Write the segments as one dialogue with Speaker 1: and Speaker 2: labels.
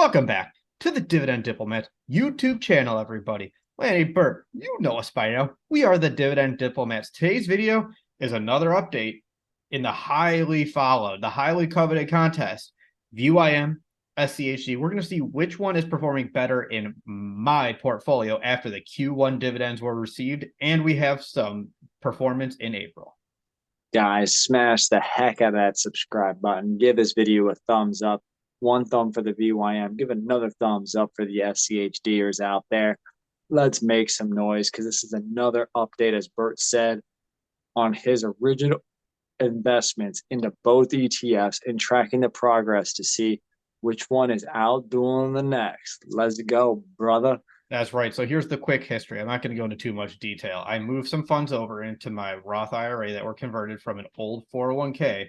Speaker 1: Welcome back to the Dividend Diplomat YouTube channel, everybody. Hey, Bert, you know us by now. We are the Dividend Diplomats. Today's video is another update in the highly followed, the highly coveted contest, VYM, SCHD. We're going to see which one is performing better in my portfolio after the Q1 dividends were received, and we have some performance in April.
Speaker 2: Guys, smash the heck out of that subscribe button. Give this video a thumbs up. One thumb for the VYM. Give another thumbs up for the SCHDers out there. Let's make some noise because this is another update, as Bert said, on his original investments into both ETFs and tracking the progress to see which one is outdoing the next. Let's go, brother.
Speaker 1: That's right. So here's the quick history. I'm not going to go into too much detail. I moved some funds over into my Roth IRA that were converted from an old 401k.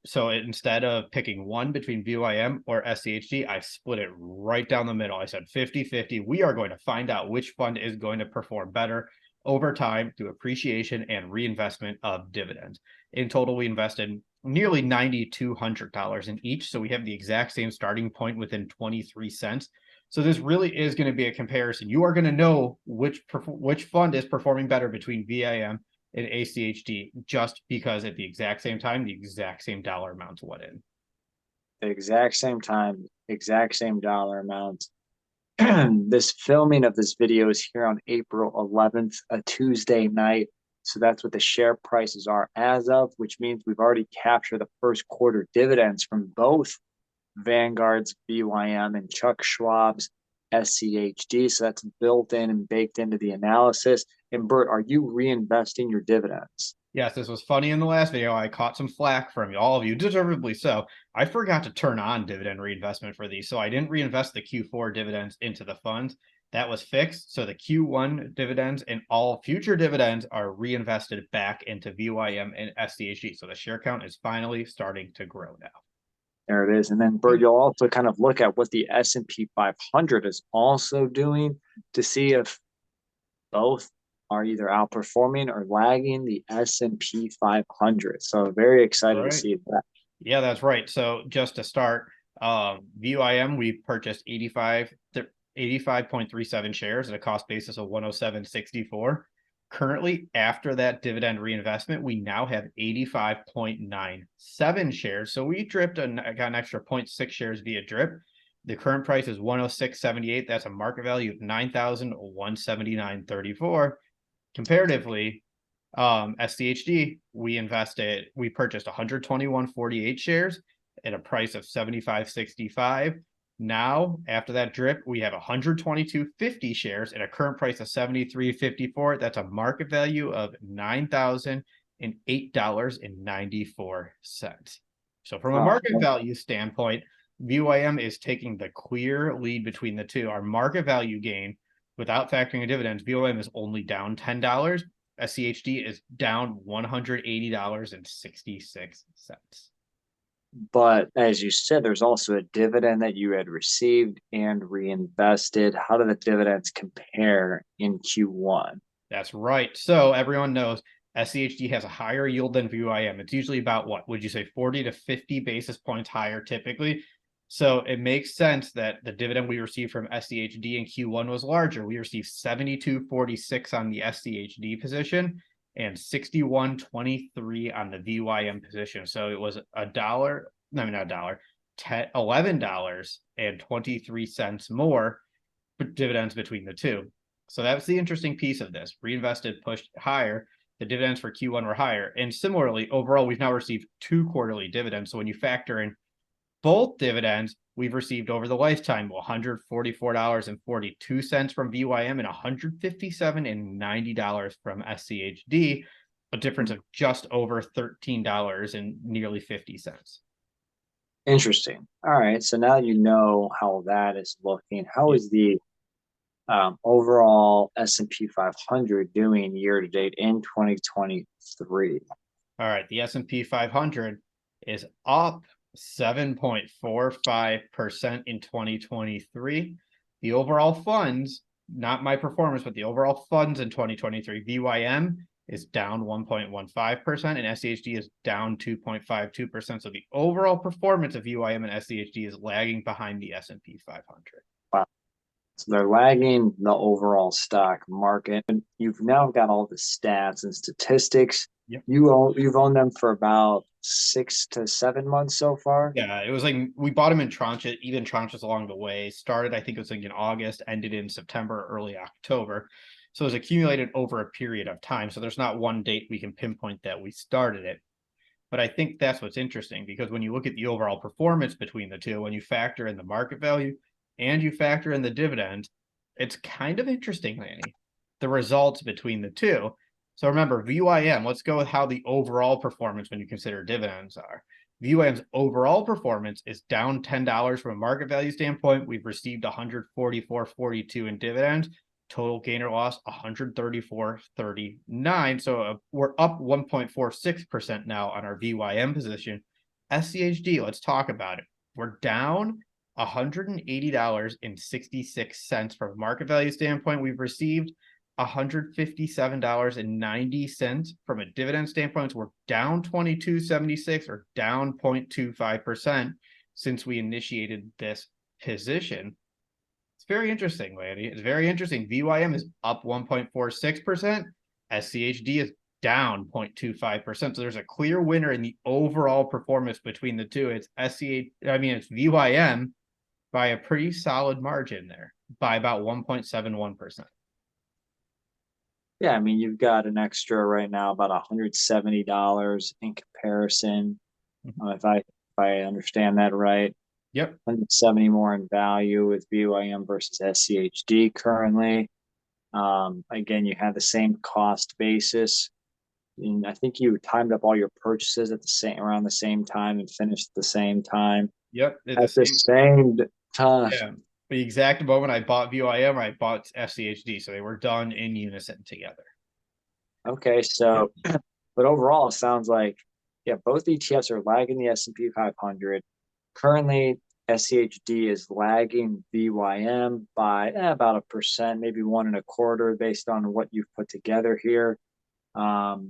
Speaker 1: So instead of picking one between VYM or SCHD, I split it right down the middle. I said 50-50. We are going to find out which fund is going to perform better over time through appreciation and reinvestment of dividends. In total, we invested nearly $9,200 in each. So we have the exact same starting point within 23 cents. So this really is going to be a comparison. You are going to know which fund is performing better between VIM and ACHD just because at the exact same time, the exact same dollar amounts went in.
Speaker 2: The exact same time, exact same dollar amounts. This filming of this video is here on April 11th, a Tuesday night. So that's what the share prices are as of, which means we've already captured the first quarter dividends from both Vanguard's VYM and Chuck Schwab's SCHD. So that's built in and baked into the analysis. And Bert, are you reinvesting your dividends?
Speaker 1: Yes, this was funny in the last video. I caught some flack from all of you, deservedly so. I forgot to turn on dividend reinvestment for these, so I didn't reinvest the Q4 dividends into the funds. That was fixed, so the Q1 dividends and all future dividends are reinvested back into VYM and SCHD. So the share count is finally starting to grow now.
Speaker 2: There it is. And then, Bert, you'll also kind of look at what the S&P 500 is also doing to see if both are either outperforming or lagging the S&P 500. So very excited to see that.
Speaker 1: Yeah, that's right. So just to start, VYM, we purchased 85.37 shares at a cost basis of 107.64. Currently, after that dividend reinvestment, we now have 85.97 shares. So we got an extra 0.6 shares via drip. The current price is 106.78. That's a market value of 9,179.34. Comparatively, SCHD, we purchased 121.48 shares at a price of 75.65. Now, after that drip, we have 122.50 shares at a current price of 73.54. That's a market value of $9,008.94. So from a market value standpoint, VYM is taking the clear lead between the two. Our market value gain, without factoring in dividends, VYM is only down $10. SCHD is down $180.66.
Speaker 2: But as you said, there's also a dividend that you had received and reinvested. How do the dividends compare in Q1?
Speaker 1: That's right. So everyone knows SCHD has a higher yield than VYM. It's usually about what would you say 40 to 50 basis points higher typically. So it makes sense that the dividend we received from SCHD in Q1 was larger. We received 72.46 on the SCHD position and 61.23 on the VYM position. So it was $11.23 more dividends between the two. So that's the interesting piece of this. Reinvested pushed higher. The dividends for Q1 were higher. And similarly, overall, we've now received 2 quarterly dividends. So when you factor in both dividends, we've received over the lifetime $144.42 from VYM and $157.90 from SCHD, a difference of just over $13 and nearly 50 cents.
Speaker 2: Interesting. All right. So now you know how that is looking. How is the overall S&P 500 doing year to date in 2023?
Speaker 1: All right. The S&P 500 is up 7.45% in 2023. The overall funds, not my performance, but the overall funds in 2023, VYM is down 1.15%, and SCHD is down 2.52%. So the overall performance of VYM and SCHD is lagging behind the S&P 500.
Speaker 2: Wow. So they're lagging the overall stock market. And you've now got all the stats and statistics.
Speaker 1: Yep.
Speaker 2: You've owned them for about 6 to 7 months so far.
Speaker 1: Yeah, it was like we bought them in tranches, even tranches along the way. Started, I think it was like in August, ended in September, early October. So it was accumulated over a period of time. So there's not one date we can pinpoint that we started it. But I think that's what's interesting, because when you look at the overall performance between the two, when you factor in the market value and you factor in the dividend, it's kind of interesting, Lanny, the results between the two. So remember, VYM, let's go with how the overall performance when you consider dividends are. VYM's overall performance is down $10 from a market value standpoint. We've received 144.42 in dividends. Total gain or loss 134.39. So we're up 1.46% now on our VYM position. SCHD, let's talk about it. We're down $180.66 from a market value standpoint. We've received $157.90 from a dividend standpoint. So we're down 22.76, or down 0.25% since we initiated this position. It's very interesting, Lanny. It's very interesting. VYM is up 1.46%. SCHD is down 0.25%. So there's a clear winner in the overall performance between the two. It's it's VYM by a pretty solid margin there, by about 1.71%.
Speaker 2: Yeah, I mean, you've got an extra right now about $170 in comparison. If I understand that right.
Speaker 1: Yep.
Speaker 2: 170 more in value with VYM versus SCHD currently. Again, you have the same cost basis. And I think you timed up all your purchases at around the same time and finished at the same time.
Speaker 1: Yep.
Speaker 2: At the same time.
Speaker 1: Yeah. The exact moment I bought VYM, I bought SCHD. So they were done in unison together.
Speaker 2: Okay, so but overall, it sounds like, yeah, both ETFs are lagging the S&P 500. Currently, SCHD is lagging VYM by about 1%, maybe 1.25%, based on what you've put together here. Now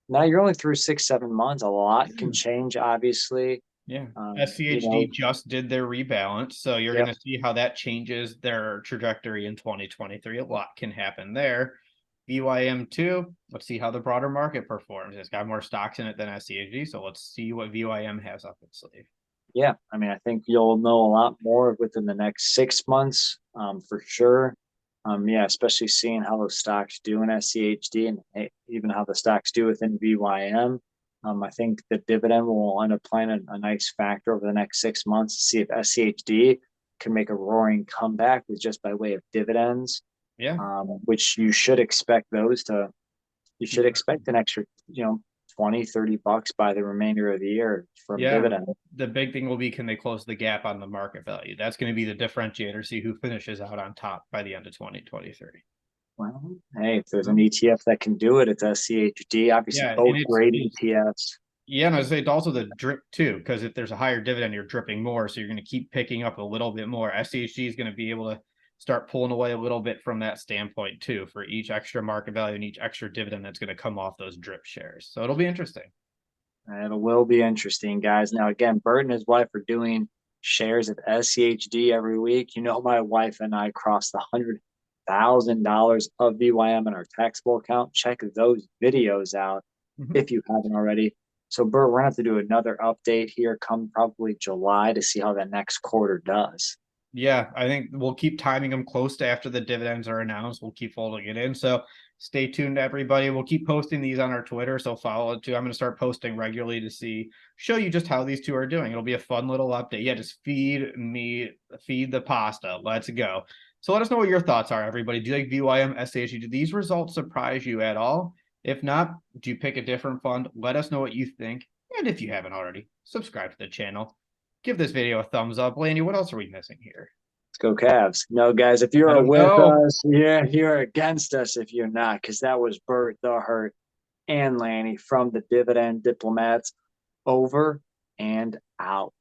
Speaker 2: you're only through 6-7 months. A lot can change, obviously.
Speaker 1: Yeah, SCHD just did their rebalance, so you're going to see how that changes their trajectory in 2023. A lot can happen there. VYM too, let's see how the broader market performs. It's got more stocks in it than SCHD, so let's see what VYM has up its sleeve.
Speaker 2: Yeah, I mean, I think you'll know a lot more within the next 6 months, for sure. Yeah, especially seeing how those stocks do in SCHD and even how the stocks do within VYM. I think the dividend will end up playing a nice factor over the next 6 months to see if SCHD can make a roaring comeback with just by way of dividends.
Speaker 1: Yeah.
Speaker 2: Which you should expect an extra, $20-$30 by the remainder of the year from dividend.
Speaker 1: The big thing will be, can they close the gap on the market value? That's going to be the differentiator. See who finishes out on top by the end of 2023.
Speaker 2: Well, hey, if there's an ETF that can do it, it's SCHD. Obviously, both great ETFs.
Speaker 1: Yeah, and I say it's also the drip too, because if there's a higher dividend, you're dripping more, so you're going to keep picking up a little bit more. SCHD is going to be able to start pulling away a little bit from that standpoint too, for each extra market value and each extra dividend that's going to come off those drip shares. So it'll be interesting. It
Speaker 2: will be interesting, guys. Now, again, Bert and his wife are doing shares of SCHD every week. My wife and I crossed the $100,000 of VYM in our taxable account. Check those videos out if you haven't already. So, Bert, we're going to have to do another update here come probably July to see how that next quarter does.
Speaker 1: Yeah, I think we'll keep timing them close to after the dividends are announced. We'll keep folding it in. So stay tuned, everybody. We'll keep posting these on our Twitter, so follow it too. I'm going to start posting regularly to show you just how these two are doing. It'll be a fun little update. Yeah, just feed the pasta. Let's go. So let us know what your thoughts are, everybody. Do you like VYM, SCHD? Do these results surprise you at all? If not, do you pick a different fund? Let us know what you think. And if you haven't already, subscribe to the channel. Give this video a thumbs up. Lanny, what else are we missing here?
Speaker 2: Let's go Cavs. No, guys, if you're with us, you're against us if you're not, because that was Bert, the Hurt, and Lanny from the Dividend Diplomats. Over and out.